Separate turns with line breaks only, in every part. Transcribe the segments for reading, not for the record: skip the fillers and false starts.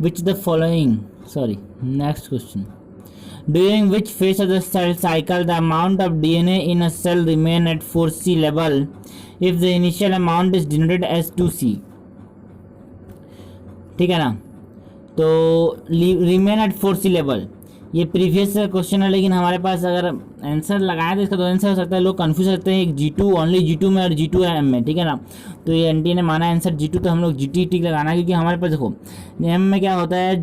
which the following, sorry, next question, during which phase of the cell cycle the amount of DNA in a cell remain at 4C level if the initial amount is denoted as 2C, ठीक है ना। तो remain at 4C level, ये previous question है, लेकिन हमारे पास अगर answer लगाए तो इसका दो आंसर हो सकता है, लोग कंफ्यूज करते हैं एक G2 ओनली G2 में और G2 है M में, ठीक है ना। तो ये एनटी ने माना आंसर G2, तो हम लोग GT टिक लगाना है, क्योंकि हमारे पास देखो M में क्या होता है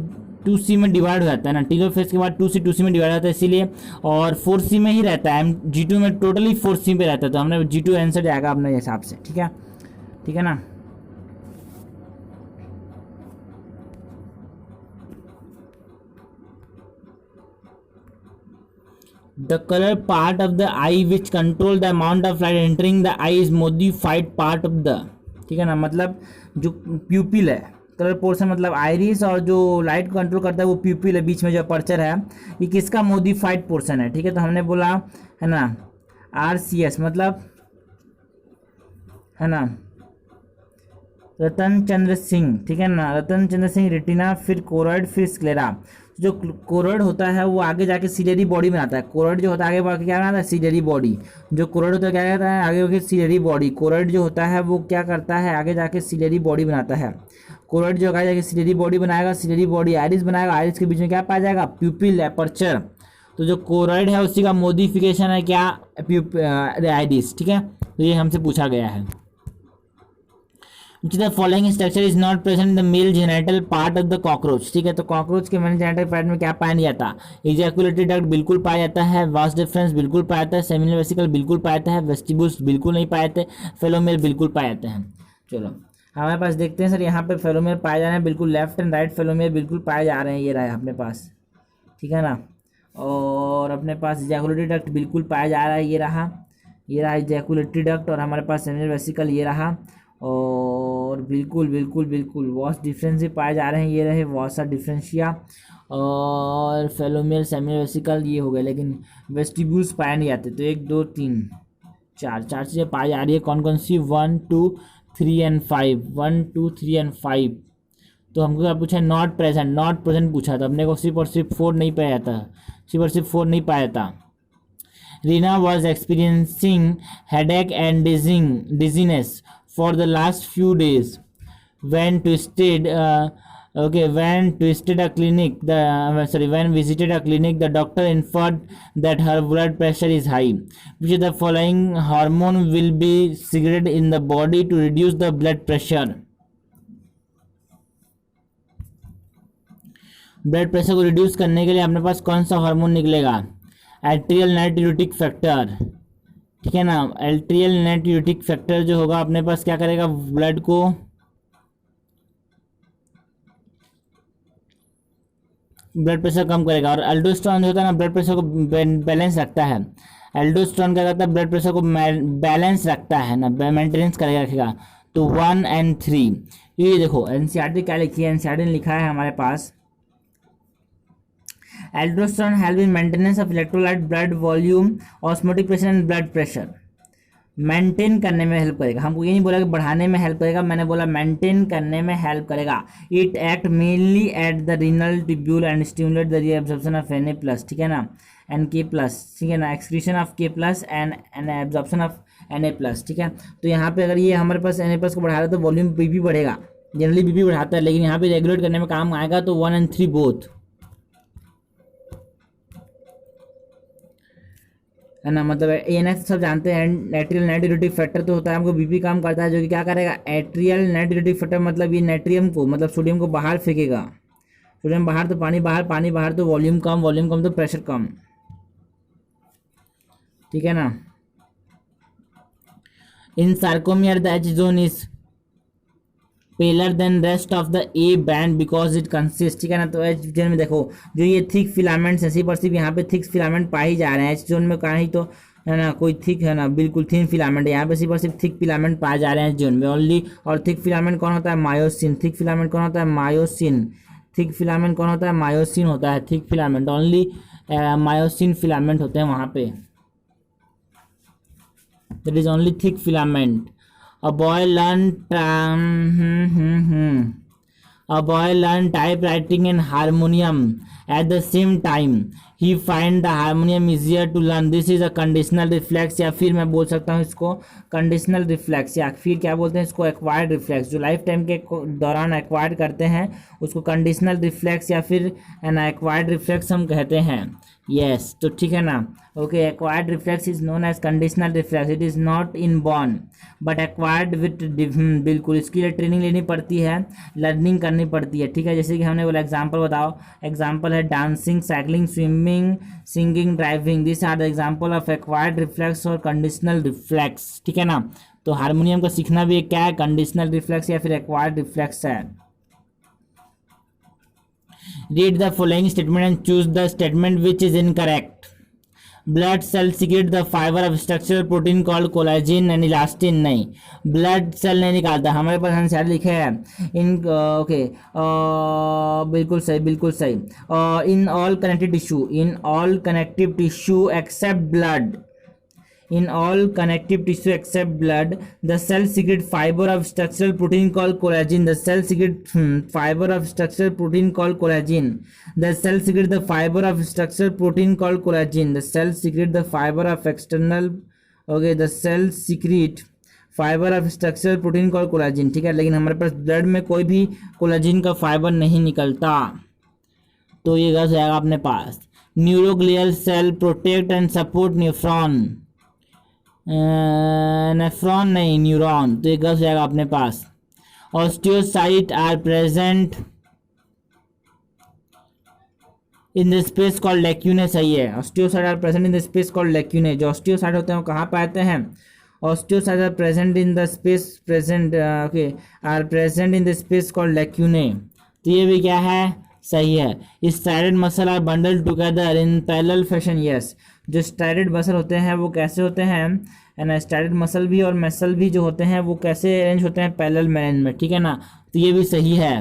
2C में डिवाइड हो जाता है ना, टेलोफेज के बाद 2C में डिवाइड होता है इसीलिए, और 4C में ही रहता है, G2 में टोटली 4C पे रहता है, तो हमने G2 आंसर जाएगा अपने हिसाब से, ठीक है ना। The color part of the eye which control the amount of light entering the eye is modified part of the, ठीक है ना, मतलब जो प्यूपिल है, कलर पोर्शन मतलब आइरिस, और जो लाइट कंट्रोल करता है वो प्यूपिल है, बीच में जो अपर्चर है, ये किसका मॉडिफाइड पोर्शन है, ठीक है। तो हमने बोला है ना RCS मतलब है ना रतन चंद्र सिंह, ठीक है ना, रतन चंद्र सिंह रेटिना, फिर कोरॉइड, फिर स्क्लेरा। जो कोरॉइड होता है वो आगे जाके सीलियरी बॉडी बनाता है, कोरॉइड जो होता है आगे बढ़ के क्या बनाता है सीलियरी बॉडी, जो कोरॉइड होता है क्या कहता है आगे बढ़ सीलियरी बॉडी, कोरॉइड जो होता है वो क्या करता है आगे जाके सीलियरी बॉडी बनाता है, कोरॉइड जो आगे जाके सीलियरी बॉडी बनाएगा, सीलियरी बॉडी आइरिस बनाएगा, आइरिस के बीच में क्या पाया जाएगा प्यूपिल एपर्चर। तो जो कोरॉइड है उसी का मॉडिफिकेशन है क्या आइरिस, ठीक है। तो ये हमसे पूछा गया है। Which the following structure is not present in the male genital part of the cockroach, ठीक है। तो कॉकरोच के मेल जेनिटल पार्ट में क्या पाया नहीं जाता, इजैकुलेटरी डक्ट बिल्कुल पाया जाता है, वास डिफरेंस बिल्कुल पाया जाता है, सेमिनल वेसिकल बिल्कुल पाया जाता है, वेस्टिब्यूल्स बिल्कुल नहीं पाए जाते, फेलोमेर बिल्कुल पाए जाते हैं। चलो हमारे पास देखते हैं सर, यहाँ पे फेलोमेर पाए जा रहे हैं बिल्कुल, लेफ्ट एंड राइट फेलोमेर बिल्कुल पाए जा रहे हैं, ये रहा है अपने पास, ठीक है ना। और अपने पास इजैकुलेटरी डक्ट बिल्कुल पाया जा रहा है, ये रहा इजैकुलेटरी डक्ट, और हमारे पास सेमिनल वेसिकल ये रहा, और बिल्कुल वॉस डिफरेंस भी पाए जा रहे हैं, ये रहे वॉसा डिफरेंशिया, और फेलोमेर सेमिनल वेसिकल ये हो गए, लेकिन वेस्टिब्यूल्स पाए नहीं जाते। तो 1 2 3 4 चीज़ें पाई जा रही है, कौन सी 1 2 3 एंड 5, 1 2 3 एंड 5। तो हमको क्या पूछा है नॉट प्रेजेंट पूछा था, अपने को सिर्फ और सिर्फ 4 नहीं पाया जाता, सिर्फ और सिर्फ 4 नहीं पाया था। Reena was experiencing headache and dizziness for the last few days when visited a clinic the doctor inferred that her blood pressure is high. Which of the following hormone will be secreted in the body to reduce the blood pressure? Blood pressure को reduce करने के लिए अपने पास कौन सा hormone निकलेगा, atrial नाइट्रियोटिक factor, ठीक है ना। एट्रियल नाइट्रियोटिक फैक्टर जो होगा अपने पास क्या करेगा, ब्लड को ब्लड प्रेशर कम करेगा, और एल्डोस्टेरोन जो होता है ना ब्लड प्रेशर को बैलेंस रखता है, एल्डोस्टेरोन क्या करता है ब्लड प्रेशर को बैलेंस रखता है ना, मेंटेनेंस करेगा रखेगा। तो 1 और 3 ये देखो एनसीईआरटी क्या लिखी है, एनसीईआरटी ने लिखा है हमारे पास aldosterone help in maintenance of electrolyte, blood volume, osmotic pressure and blood pressure. Maintain करने में हेल्प करेगा, हमको ये नहीं बोला कि बढ़ाने में हेल्प करेगा, मैंने बोला मेंटेन करने में हेल्प करेगा। It act mainly at the renal tubule and stimulate the reabsorption of Na+, ठीक है ना, Nk+, ठीक है ना, excretion of K+ and absorption of Na+, ठीक है। तो यहाँ पे अगर ये हमारे पास Na+ को बढ़ा रहा है तो वॉल्यूम बीपी बढ़ेगा, जनरली बीपी बढ़ाता है, लेकिन यहाँ पे रेगुलेट करने में काम आएगा। तो 1 और 3 बोथ है ना, मतलब ANS सब जानते हैं, एट्रियल नाइट्रियोटिक फैक्टर तो होता है हमको बीपी काम करता है, जो कि क्या करेगा एट्रियल नाइट्रियोटिक फैक्टर मतलब ये नाइट्रियम को मतलब सोडियम को बाहर फेंकेगा, सोडियम बाहर तो पानी बाहर तो वॉल्यूम कम तो प्रेशर कम, ठीक है ना। In sarcomere the H zone is paler than rest of the A band because it consist, ठीक है ना। तो H जोन में देखो जो ये थिक फिलामेंट्स है, सिर्फ और सिर्फ यहाँ पे थिक फिलामेंट पाए जा रहे हैं, H जोन में कहीं तो है ना कोई थिक है ना बिल्कुल थिन फिलामेंट है, यहाँ पे सिर्फ और सिर्फ थिक फिलामेंट पाए जा रहे हैं जोन में ओनली। और थिक फिलामेंट कौन होता है मायोसिन, थिक फिलामेंट कौन होता है मायोसिन, थिक फिलामेंट कौन होता है मायोसिन होता है, thick filament only myosin filament होते हैं वहाँ पे, that is only thick filament. A boy learned A boy learned typewriting and harmonium at the same time. He find the harmonium easier to learn. This is a conditional reflex, या फिर मैं बोल सकता हूँ इसको कंडीशनल रिफ्लेक्स, या फिर क्या बोलते हैं इसको एक्वायर्ड रिफ्लेक्स। जो लाइफ टाइम के दौरान एक्वायर्ड करते हैं उसको कंडीशनल रिफ्लेक्स या फिर एन एक्वायर्ड रिफ्लेक्स हम कहते हैं। यस तो ठीक है ना। Okay, acquired reflex is known as conditional reflex. It is not inborn but acquired with, बिल्कुल इसके लिए ट्रेनिंग लेनी पड़ती है, लर्निंग करनी पड़ती है। ठीक है, जैसे कि हमने बोला एग्जांपल बताओ। एग्जांपल है dancing, cycling, swimming, singing, driving. This are the example of acquired reflex और कंडीशनल रिफ्लेक्स। ठीक है ना। तो हारमोनियम का सीखना भी एक क्या है, कंडीशनल रिफ्लेक्स या फिर एक्वायर्ड रिफ्लेक्स है। Read the following statement and choose the statement which is incorrect. Blood cell secrete the fiber of structural protein called collagen and elastin। नहीं, ब्लड सेल नहीं निकालता, हमारे पास आंसर लिखे है इन, ओके, बिल्कुल सही, बिल्कुल सही। In all connective tissue, in all connective tissue except blood, in all connective tissue except blood, the cell secrete fiber of structural protein called collagen. The cell secrete fiber of structural protein called collagen. The cell secrete the fiber of structural protein called collagen. The cell secrete the fiber of external, okay, the cell secrete fibre of structural protein call collagen. ठीक है, लेकिन हमारे पास blood में कोई भी collagen का fibre नहीं निकलता, तो ये गलत जाएगा अपने पास। Neuroglial cell protect and support nephron, nephron नहीं, न्यूरॉन, तो ये गलत जाएगा अपने पास। Osteocyte are present in the space called lacunae, सही है। Osteocyte are present in the space called lacunae. जो ऑस्टियोसाइट होते हैं वो कहाँ पाते हैं? Osteocyte are present in the space, present, okay, are present in the space called lacunae. तो ये भी क्या है, सही है। Striated muscle are bundle together in parallel fashion. Yes, जो स्टाइरेड मसल होते हैं वो कैसे होते हैं, एंड स्टाइरेड मसल भी और मसल भी जो होते हैं वो कैसे अरेंज होते हैं, पैरेलल मैनर में। ठीक है ना, तो ये भी सही है।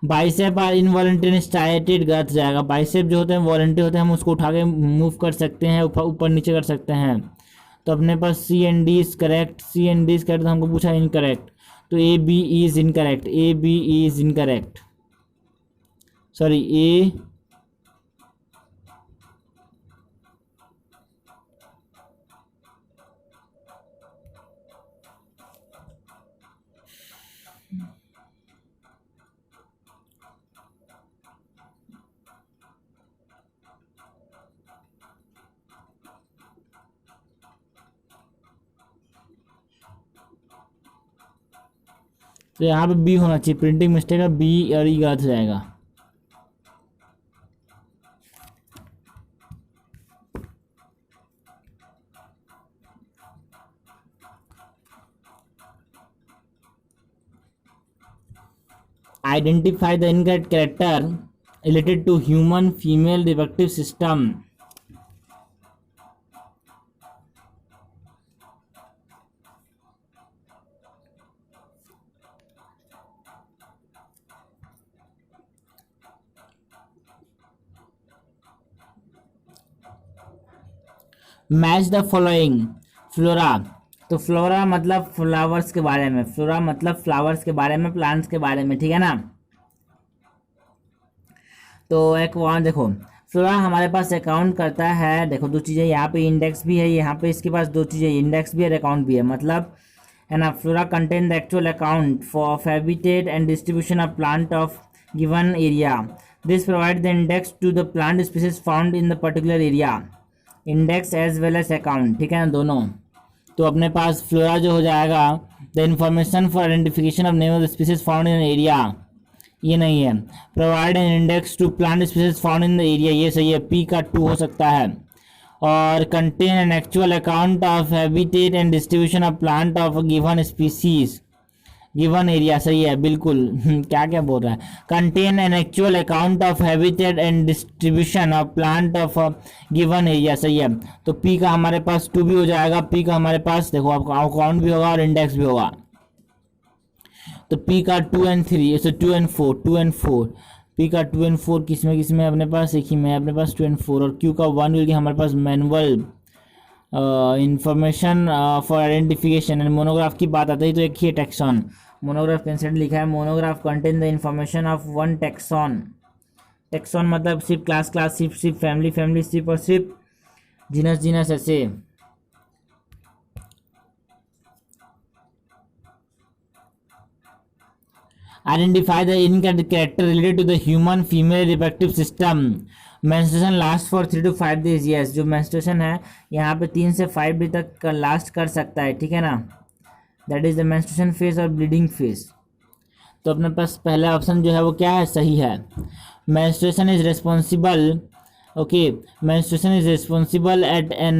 बाइसेप आर इनवॉलंटरी स्टाइरेटेड, गलत जाएगा। बाइसेप जो होते हैं वॉलंटरी होते हैं, हम उसको उठा के मूव कर सकते हैं, ऊपर नीचे कर सकते हैं। तो अपने पास C and D is correct, C and D is correct, तो हमको पूछा इनकरेक्ट, तो A B is incorrect, A B is incorrect, sorry A, तो यहाँ पे बी होना चाहिए, प्रिंटिंग मिस्टेक है, बी और ई गलत हो जाएगा। Identify the incorrect character related to human female reproductive system. Match the following. Flora, तो फ्लोरा मतलब फ्लावर्स के बारे में, फ्लोरा मतलब फ्लावर्स के बारे में, प्लांट्स के बारे में। ठीक है ना। तो एक वहाँ देखो, फ्लोरा हमारे पास अकाउंट करता है, देखो दो चीज़ें, यहाँ पे इंडेक्स भी है, यहाँ पे इसके पास दो चीज़ें, इंडेक्स भी है, अकाउंट भी है, मतलब है ना। Flora contain the actual account for habitat and distribution of plant of given area. This provide the index to the plant species found in the particular area, index as well as account. ठीक है ना, दोनों। तो अपने पास flora जो हो जाएगा, the information for identification of name of the species found in area, ये नहीं है। Provide an index to plant species found in the area, ये सही है, पी का 2 हो सकता है। और contain an actual account of habitat and distribution of plant of given species given area, सही है बिल्कुल। क्या क्या बोल रहा है, contain an actual account of habitat and distribution of plant of given area, सही है। तो पी का हमारे पास 2 भी हो जाएगा, पी का हमारे पास देखो आपका अकाउंट भी होगा और इंडेक्स भी होगा। तो पी का 2 और 3, ऐसे 2 और 4, 2 और 4, पी का 2 और 4 किसमें किसमें अपने पास, एक ही में अपने पास 2 और 4, और क्यू का 1 विल हमारे पास manual information for identification and monograph की बात आती है, तो एक ही टैक्सॉन। मोनोग्राफ कंसिडर लिखा है। Monograph contain the information of one taxon. Taxon मतलब सिर्फ क्लास क्लास, सिर्फ फैमिली फैमिली, सिर्फ और सिर्फ जीनस जीनस ऐसे। Identify the incorrect character related to the human female reproductive system. Menstruation last for 3 to 5 days। Yes, जो menstruation है यहाँ पे 3 से 5 डे तक लास्ट कर सकता है, ठीक है ना। That is the menstruation phase और ब्लीडिंग फेज। तो अपने पास पहला ऑप्शन जो है वो क्या है, सही है। Menstruation is responsible, okay, menstruation is responsible at an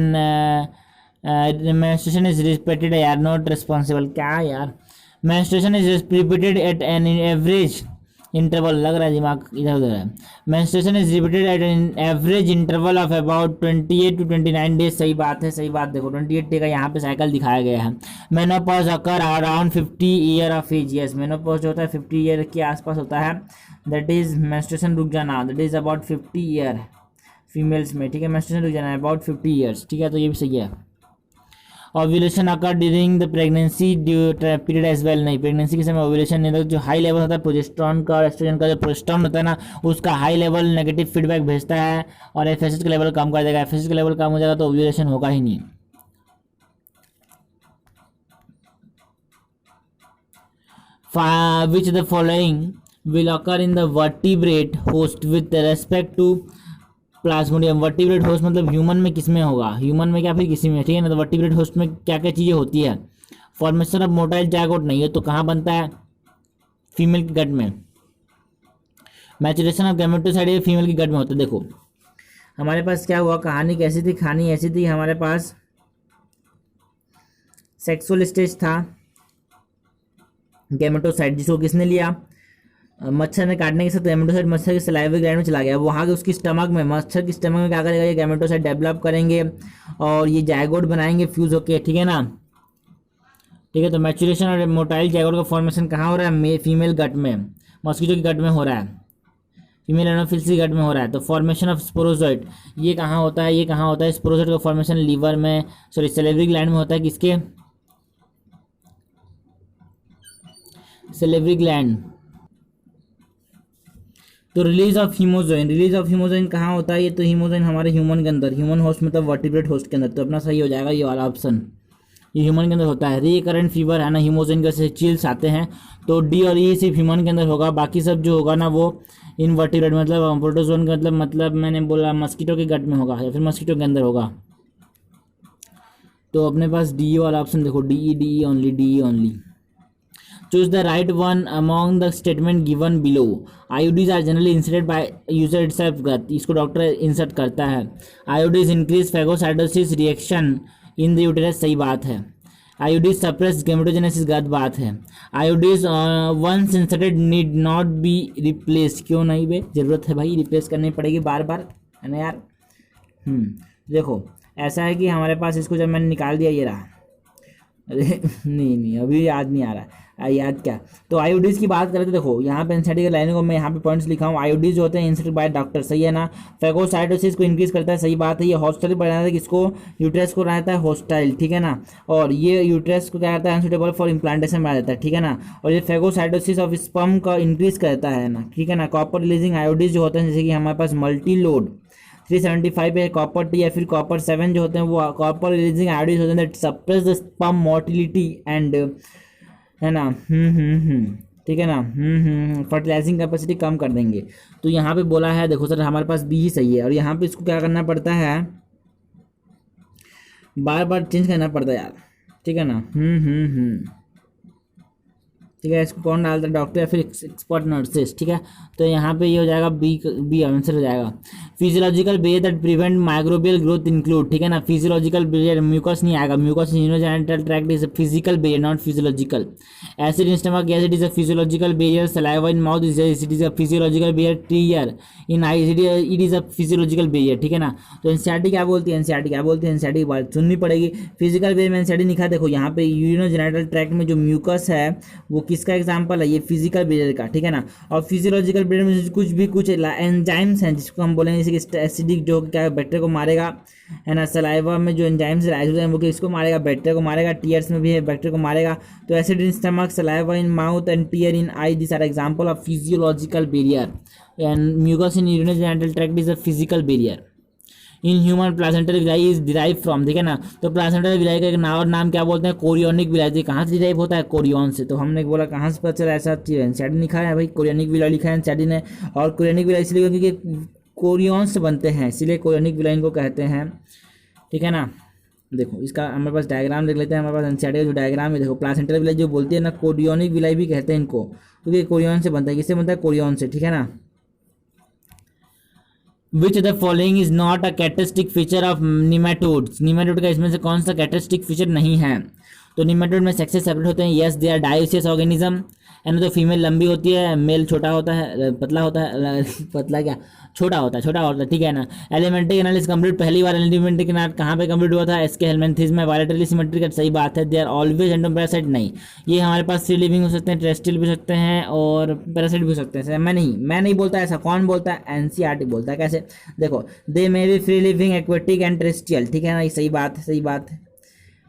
menstruation is repeated यार, नॉट रिस्पॉन्सिबल, क्या यार। Menstruation is repeated at an average interval, लग रहा है दिमाग इधर उधर है। Menstruation is repeated at an average interval of about 28 to 29 days. सही बात है, सही बात। देखो 28 डे का यहाँ पे साइकिल दिखाया गया है। Menopause occur around 50 year of age. Yes, menopause जो होता है 50 ईयर के आसपास होता है। दैट इज मेंस्ट्रुएशन रुक जाना, that is about 50 year females में, ठीक है। मेंस्ट्रुएशन रुक जाना है अबाउट 50 ईयर्स, ठीक है, तो ये भी सही है। Ovulation occur during the pregnancy period as well. नहीं, प्रेगनेंसी के समय ओव्यूलेशन नहीं, जो हाई लेवल होता है प्रोजेस्टेरॉन का और एस्ट्रोजन का, जो प्रोजेस्टेरॉन होता है ना उसका हाई लेवल नेगेटिव फीडबैक भेजता है और एफएसएच का लेवल कम कर देगा। एफएसएच का लेवल कम हो जाएगा तो ओव्यूलेशन होगा ही नहीं। Which the following will occur in the vertebrate host with respect to Plasmodium. Vertebrate host मतलब ह्यूमन में किस में होगा, ह्यूमन में क्या फिर किसी में, ठीक है ना। तो वर्टिब्रेट होस्ट में क्या क्या चीज़ें होती है। फॉर्मेशन ऑफ मोटाइल जायगोट नहीं है, तो कहाँ बनता है, फीमेल के गट में। मैचुरेशन ऑफ गैमेटोसाइड ये फीमेल के गट में होता है। देखो हमारे पास क्या हुआ, कहानी कैसी थी, कहानी ऐसी थी, हमारे पास सेक्सुअल स्टेज था, गैमेटोसाइड जिसको किसने लिया, मच्छर ने काटने के साथ गैमेटोसाइड मच्छर के सलाइवरी ग्लैंड में चला गया। वहाँ के उसकी स्टमक में, मच्छर की स्टमक में क्या करेगा, ये गैमेटोसाइड डेवलप करेंगे और ये जायगोट बनाएंगे फ्यूज होके, ठीक है ना। ठीक है, तो मैचुरेशन और मोटाइल जायगोट का फॉर्मेशन कहाँ हो रहा है, फीमेल गट में, मॉस्किटो के गट में हो रहा है, फीमेल एनोफिल्स के गट में हो रहा है। तो फॉर्मेशन ऑफ स्पोरोजोइट ये कहाँ होता है, ये कहाँ होता है, स्पोरोजोइट का फॉर्मेशन लीवर में, सॉरी सलेवरी ग्लैंड में होता है, किसके, सलेवरी ग्लैंड। तो release of hemozoin, release of hemozoin कहाँ होता है, ये तो हीमोजोइन हमारे ह्यूमन के अंदर, ह्यूमन होस्ट मतलब वर्टिब्रेट होस्ट के अंदर, तो अपना सही हो जाएगा ये वाला ऑप्शन, ये ह्यूमन के अंदर होता है। रिकरेंट फीवर है ना, हीमोजोइन का से चिल्स आते हैं, तो डी और ई सिर्फ ह्यूमन के अंदर होगा, बाकी सब जो होगा ना वो इनवर्टिब्रेट मतलब प्रोटोजोन का मतलब मैंने बोला मस्कीटो के गट में होगा या फिर मस्कीटो के अंदर होगा। तो अपने पास डी वाला ऑप्शन देखो, D only, D only. Choose the right one among the statement given below. IUDs are generally inserted by user itself. इसको डॉक्टर इंसर्ट करता है। IUDs increase phagocytosis reaction in the uterus, सही बात है। IUDs suppress gametogenesis, गलत बात है। IUDs once inserted need not be replaced, क्यों नहीं बे, जरूरत है भाई, रिप्लेस करनी पड़ेगी बार बार, है ना यार। देखो ऐसा है कि हमारे पास इसको जब मैंने निकाल दिया ये रहा, अरे नहीं अभी याद नहीं आ रहा है, याद क्या। तो आईओडीज की बात करें तो देखो यहाँ पे एनसीईआरटी लाइनों को मैं यहाँ पे पॉइंट्स लिखा हूँ। आईओडीज जो होते हैं इंसर्टेड बाय डॉक्टर, सही है ना। फैगोसाइटोसिस को इंक्रीज करता है, सही बात है। ये हॉस्टाइल बनाता है, किसको, यूट्रस को बनाता है हॉस्टाइल, ठीक है ना। और ये यूट्रस को क्या करता है, अनसुटेबल फॉर इम्प्लांटेशन बना देता है, ठीक है ना। और ये फैगोसाइटोसिस ऑफ स्पर्म का इंक्रीज करता है ना, ठीक है ना। कॉपर रिलीजिंग आईओडीज जो होते हैं, जैसे कि हमारे पास मल्टी लोड 375 है, कॉपर टी या फिर कॉपर 7 जो होते हैं वो कॉपर रिलीजिंग आयोडीज होते हैं, that suppress the sperm motility and, है ना, ठीक है ना, फर्टिलाइजिंग कैपेसिटी कम कर देंगे। तो यहाँ पे बोला है, देखो सर हमारे पास बी ही सही है, और यहाँ पे इसको क्या करना पड़ता है, बार बार चेंज करना पड़ता है यार, ठीक है ना। ठीक है, इसको कौन डालता है, डॉक्टर या फिर एक्सपर्ट नर्सेस, ठीक है। तो यहाँ पे ये हो जाएगा बी आंसर हो जाएगा। Physiological barrier that prevent microbial growth include, ठीक है ना। फिजियोलॉजिकल बेरियर, म्यूकस नहीं आएगा, mucus urogenital tract is a physical barrier not physiological. Acid in stomach acid is a physiological barrier. Saliva in mouth is a physiological barrier. Tear in eye it is a physiological barrier, ठीक है ना। तो NCERT क्या बोलती है, NCERT क्या बोलती है, एनसीईआरटी की बात सुननी पड़ेगी। फिजिकल बेरियर में एनसीईआरटी लिखा, देखो यहाँ पे यूरोजेनिटल ट्रैक्ट में जो म्यूकस है वो किसका एग्जाम्पल है, ये फिजिकल बिहेवियर का, ठीक है ना। और फिजियोलॉजिकल बिहेवियर में कुछ भी कुछ एंजाइम्स हैं जिसको हम बोलेंगे जैसे कि एसिडिक जो क्या बैक्टीरिया को मारेगा, है ना। सलाइवा में जो एंजाइम्स राइज होते हैं वो किसको मारेगा, बैक्टीरिया को मारेगा। टीयर्स में भी है, बैक्टीरिया को मारेगा। तो acid in stomach, saliva in mouth and tear in eye, this are example of physiological barrier. And mucus in urinary genital tract is a physical barrier. In human placental villi is derive from, ठीक है ना। तो placental villi का एक नाम क्या बोलते हैं, कोरियोनिक विलाई। कहाँ से डिराइव होता है, कोरियन से। तो हमने बोला कहाँ से पता चला, ऐसा एनसीईआरटी लिखा है भाई, कोरियोनिक विलाई लिखा है एनसीईआरटी ने। और कोरियोनिक विलाई इसलिए क्योंकि कोरियन से बनते हैं, इसलिए कोरियोनिक विलाई इनको कहते हैं, ठीक है ना। देखो इसका हमारे पास डायग्राम देख लेते हैं, हमारे पास एनसीईआरटी का जो डायग्राम है देखो, प्लासेंटल विलाई जो बोलती है ना, कोरियोनिक विलाई भी कहते हैं इनको, क्योंकि कोरियन से बनता है। किससे बनता है, कोरियन से, ठीक है ना। विच the following is not a characteristic feature of nematodes, nematode का इसमें से कौन सा कैरेक्टरिस्टिक फीचर नहीं है। तो निमेटोड में सेक्सेस सेपरेट होते हैं, yes they are dioecious organism, यानी तो फीमेल लंबी होती है, मेल छोटा होता है, पतला होता है, पतला क्या, छोटा होता है, ठीक है ना। एलिमेंट्री कैनाल इज कंप्लीट, पहली बार एलिमेंट्री कैनाल कहाँ पे कंप्लीट हुआ था, इसके हेलमेंथिस में। वायलेटरली सिमेट्रिक, सही बात है। दे आर ऑलवेज एंडोपैरासाइट, नहीं, ये हमारे पास फ्री लिविंग हो सकते हैं, टेरेस्ट्रियल भी हो सकते हैं और पैरासाइट भी हो सकते हैं। मैं नहीं बोलता ऐसा, कौन बोलता है, एनसीईआरटी बोलता है। कैसे, देखो, they may be free living, aquatic and terrestrial, ठीक है ना। ये सही बात है, सही बात है,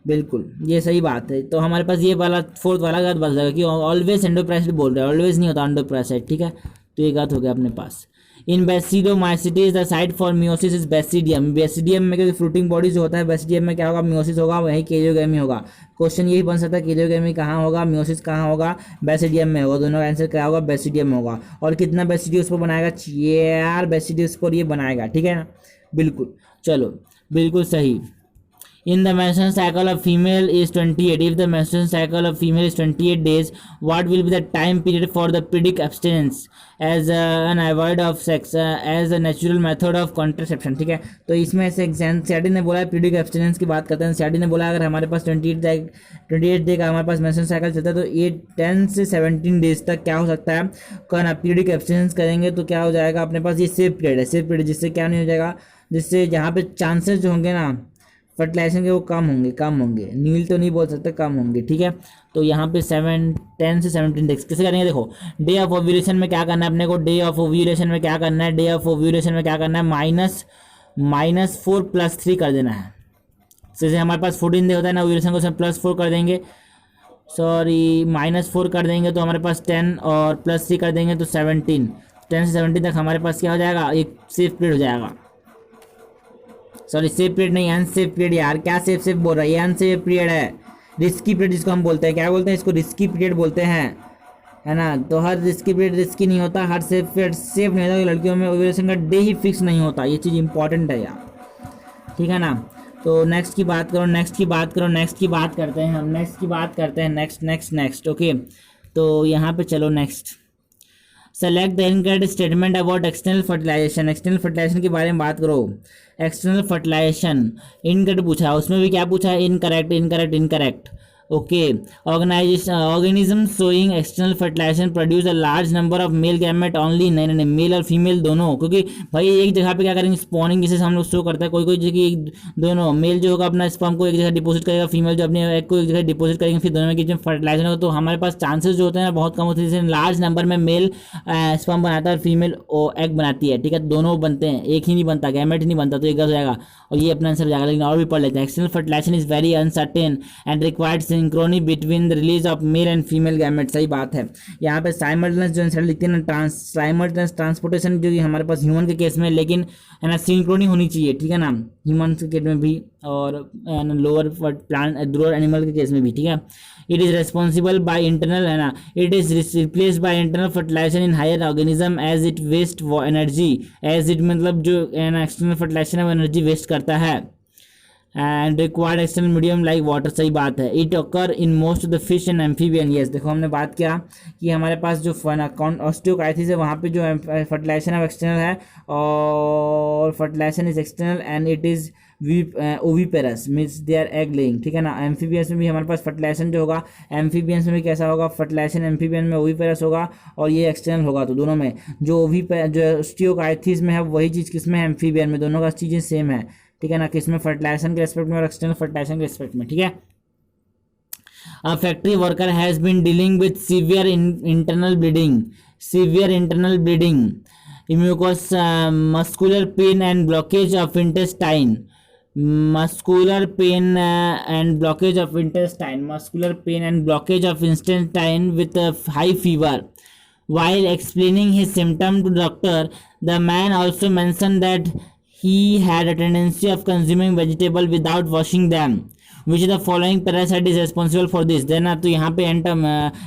बिल्कुल ये सही बात है। तो हमारे पास ये वाला फोर्थ वाला गलत बच जाएगा कि ऑलवेज एंडोपैरासाइट बोल रहे हैं, ऑलवेज नहीं होता एंडोपैरासाइट, ठीक है। तो ये गलत हो गया अपने पास। In basidiomycetes the site for meiosis is basidium, basidium में क्योंकि फ्रूटिंग बॉडी जो होता है, बेसिडियम में क्या होगा, मियोसिस होगा, वहीं केरियोगेमी होगा। क्वेश्चन यही बन सकता है, केरियोगेमी कहाँ होगा, मियोसिस कहाँ होगा, बेसिडियम में होगा। दोनों का आंसर क्या होगा, बेसिडियम होगा। और कितना बेसिडियो उस पर बनाएगा, 4 बेसिडियो उस पर ये बनाएगा, ठीक है ना, बिल्कुल। चलो बिल्कुल सही। In the menstruation cycle of female is 28. If the menstruation cycle of female is 28 days, what will be the time period for the periodic abstinence as an avoid of sex as a natural method of contraception, ठीक है। तो इसमें से NCERT ने बोला है periodic abstinence की बात करते हैं। एनसीईआरटी ने बोला अगर हमारे पास 28 डे का हमारे पास मेंस्ट्रुअल साइकिल चलता है तो ये 10 से 17 डेज तक क्या हो सकता है, करना पीरियडिक एब्सटिनेंस करेंगे तो क्या हो जाएगा अपने पास, ये सेफ पीरियड है, सेफ पीरियड, जिससे क्या नहीं हो जाएगा, जिससे जहाँ पे चांसेस जो होंगे ना फर्टिलाइजेशन के वो कम होंगे, नील तो नहीं बोल सकते, कम होंगे, ठीक है। तो यहाँ पे 10 से 17 डेज कैसे करेंगे, देखो डे ऑफ ओव्यूलेशन में क्या करना है अपने को, डे ऑफ ओव्यूलेशन में क्या करना है, डे ऑफ ओव्यूलेशन में क्या करना है, -4 + 3 कर देना है। जैसे हमारे पास 14 डे होता है ना ओव्यूलेशन को, उसमें +4 कर देंगे, सॉरी -4 कर देंगे तो हमारे पास 10 और +3 कर देंगे तो 17, 10 से 17 तक हमारे पास क्या हो जाएगा, एक सेफ पीरियड हो जाएगा। सॉरी सेफ पीरियड नहीं, अनसेफ पीरियड यार, क्या सेफ बोल रहा है, ये अनसेफ पीरियड है, रिस्की पीरियड जिसको हम बोलते हैं, क्या बोलते हैं इसको, रिस्की पीरियड बोलते हैं, है ना। तो हर रिस्की पीरियड रिस्की नहीं होता, हर सेफ पीरियड सेफ नहीं होता। लड़कियों में ओव्यूलेशन का डे ही फिक्स नहीं होता, ये चीज़ इंपॉर्टेंट है यार, ठीक है ना। तो नेक्स्ट की बात करते हैं हम, नेक्स्ट, ओके। तो यहाँ पे चलो next, select the incorrect statement about external fertilization, external fertilization के बारे में बात करो। एक्सटर्नल फर्टिलाइजेशन इनकरेक्ट पूछा है, उसमें भी क्या पूछा है, incorrect, okay. Organism showing external fertilization produce a large number of male gamete only, नहीं मेल और फीमेल दोनों, क्योंकि भाई एक जगह पे क्या करेंगे, स्पॉनिंग जिसे हम लोग शो करता है, कोई जगह दोनों, मेल जो होगा अपना स्पर्म को एक जगह डिपोजिट करेगा, फीमेल जो अपने एग को एक जगह डिपोजिट करेंगे, फिर दोनों में बीच में फर्टिलाइजेशन होगा। तो हमारे पास चांसेस जो होते हैं बहुत कम होते हैं, जैसे लार्ज नंबर में मेल स्पर्म बनाता है और फीमेल एग बनाती है, ठीक है, दोनों बनते हैं, एक ही नहीं बनता, गैमेट नहीं बनता, तो एक हो जाएगा और ये अपना आंसर हो जाएगा। लेकिन और भी पढ़ लेते हैं, external fertilization is very uncertain and required synchrony between the release of male and female gamete, सही बात है। यहाँ पे साइमल्टेनियस जो आंसर लिखते हैं ना, साइमल्टेनियस ट्रांसपोर्टेशन जो हमारे पास ह्यूमन के केस में, लेकिन है ना सिंक्रोनी होनी चाहिए, ठीक है ना, ह्यूमन के केस में भी और लोअर लोअर एनिमल के केस में भी, ठीक है। It is responsible by internal, है ना, it is replaced by internal fertilization in higher organism as it waste energy, as it मतलब जो एक्सटर्नल फर्टिलाइजेशन है वो एनर्जी वेस्ट करता है, and required external medium like water, सही बात है। It occur in most of the fish and amphibian, yes. देखो हमने बात किया कि हमारे पास जो ऑस्टियोकाइथिस है वहाँ पे जो फर्टिलाइजेशन है एक्सटर्नल है, और fertilization is external and it is oviparous means they are egg laying, ठीक है ना। एम्फीबियंस में भी हमारे पास फर्टिलाइजेशन जो होगा, एम्फीबियंस में भी कैसा होगा, फर्टिलाइजेशन एम्फीबियन में ओविपेरस होगा और ये एक्सटर्नल होगा। तो दोनों में जो ऑस्टियोकाइथिस में है वही चीज़ किसमें है, एम्फीबियन में, दोनों का चीज़ें सेम है, ठीक है ना, किसमें फर्टिलाइजेशन के रेस्पेक्ट में और एक्सटर्नल फर्टिलाइजेशन के रेस्पेक्ट में, ठीक है। A factory worker has been dealing with severe internal bleeding, mucous muscular pain and blockage of intestine, muscular pain and blockage of intestine with a high fever. While explaining his symptom to doctor, the man also mentioned that he had a tendency of consuming vegetable without washing them. Which the following parasite is responsible for this देना। तो यहाँ पे एंटम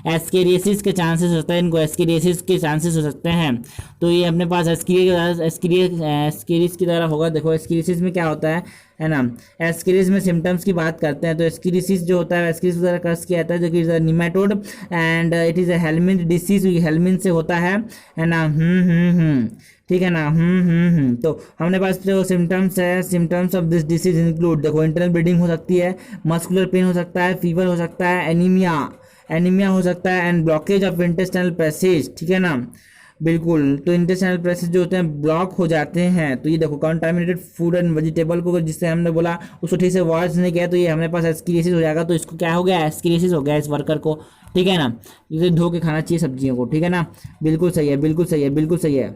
ascariasis के chances होता है, इनको ascariasis के chances हो सकते हैं। तो ये अपने पास एस्केरियस की तरह होगा। देखो एस्केरियसिस में क्या होता है ना, एस्केरिस में सिम्टम्स की बात करते हैं तो एस्केरिसिस जो होता है एस्केरिस द्वारा कस किया जाता है, जो कि is a nematode and it is a helminth disease, helminth से होता है ना। ठीक है ना। तो हमने पास जो सिम्टम्स है, symptoms of this disease include, देखो इंटरनल ब्लीडिंग हो सकती है, मस्कुलर पेन हो सकता है, फीवर हो सकता है, एनीमिया हो सकता है and blockage of intestinal passage. ठीक है ना, बिल्कुल। तो इंटेस्टाइनल पैसेज जो होते हैं ब्लॉक हो जाते हैं। तो ये देखो कंटामिनेटेड फूड एंड वेजिटेबल को जिससे हमने बोला उसको ठीक से वॉश नहीं किया तो ये हमारे पास एस्केरियसिस हो जाएगा। तो इसको क्या हो गया, एस्केरियसिस हो गया इस वर्कर को। ठीक है ना, इसे धो के खाना चाहिए सब्जियों को। ठीक है ना, बिल्कुल सही है, बिल्कुल सही है, बिल्कुल सही है।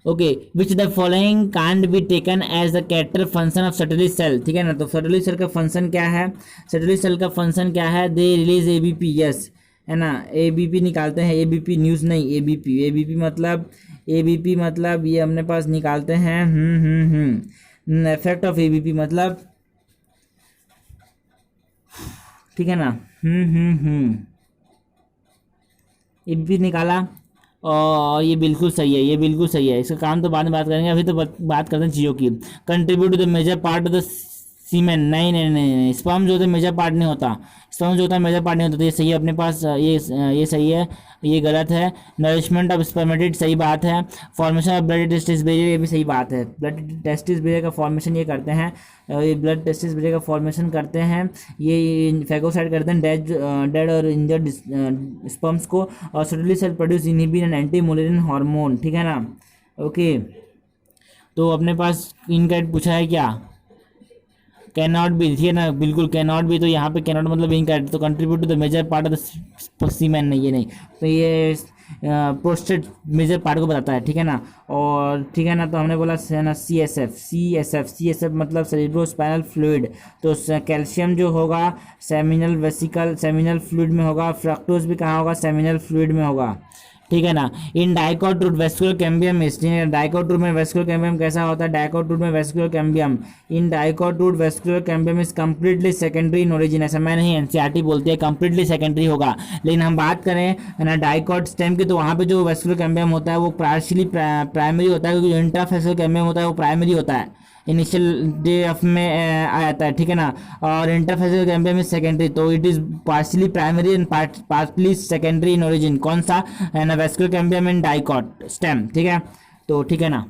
Okay, which the following can't be taken as the character function of Sertoli cell. ठीक है ना, तो सर्टोली सेल का फंक्शन क्या है, सर्टोली सेल का फंक्शन क्या है, दे रिलीज एबीपी, यस है ना, एबीपी निकालते हैं, एबीपी न्यूज़ नहीं, एबीपी, एबीपी मतलब ये अपने पास निकालते हैं इफेक्ट ऑफ एबीपी मतलब, ठीक है ना, एबीपी निकाला और ये बिल्कुल सही है, ये बिल्कुल सही है। इसका काम तो बाद में बात करेंगे, अभी तो बात करते हैं चीज़ों की। Contribute to the major part of the semen, नहीं, स्पर्म जो होता है मेजर पार्ट नहीं होता, स्पर्म जो होता है मेजर पार्ट नहीं होता। तो ये सही है अपने पास, ये सही है, ये गलत है। नरिशमेंट ऑफ स्पर्मेटिड सही बात है। Formation of blood testis barrier ये भी सही बात है। ब्लड टेस्टिस बेरियर का फॉर्मेशन ये करते हैं, ये ब्लड टेस्टिस बेरियर का फॉर्मेशन करते हैं, ये फैगोसाइड करते हैं डेड और इंजर्ड स्पर्म्स को, और Sertoli cell produce inhibin and anti Mullerian hormone. ठीक है ना, ओके। तो अपने पास इनकरेक्ट पूछा है क्या, कैनॉट बी, ठीक है ना, बिल्कुल कैनॉट बी। तो यहाँ पे कैनॉट मतलब इनकरेक्ट। तो contribute to the major part of the semen नहीं, ये नहीं। तो ये प्रोस्टेट मेजर पार्ट को बताता है। ठीक है ना, और ठीक है ना, तो हमने बोला ना सी एस एफ मतलब सेरेब्रोस्पाइनल फ्लूइड। तो कैल्शियम जो होगा सेमिनल फ्लूइड में होगा, फ्रक्टोज भी कहाँ होगा, सेमिनल फ्लूइड में होगा। ठीक है ना। In dicot root vascular cambium dicot root में वेस्कुलर कैम्बियम कैसा होता है, डाइकोट रूट में vascular cambium, in dicot root vascular cambium is completely secondary in origin. ऐसा मैं नहीं, एनसीईआरटी बोलती है कम्प्लीटली सेकेंडरी होगा। लेकिन हम बात करें ना डाइकोट स्टेम की, तो वहाँ पे जो वेस्कुलर कैम्बियम होता है वो पार्शियली प्राइमरी होता है, क्योंकि जो इंट्रावेस्कुलर कैम्बियम होता है वो प्राइमरी होता है, इनिशियल डे ऑफ में आ जाता है। ठीक है ना, और इंटरफेसियल कैम्बियम इज सेकेंडरी, तो it is partially primary and partly secondary in origin. कौन सा है ना, vascular cambium in dicot stem. ठीक है, तो ठीक है ना।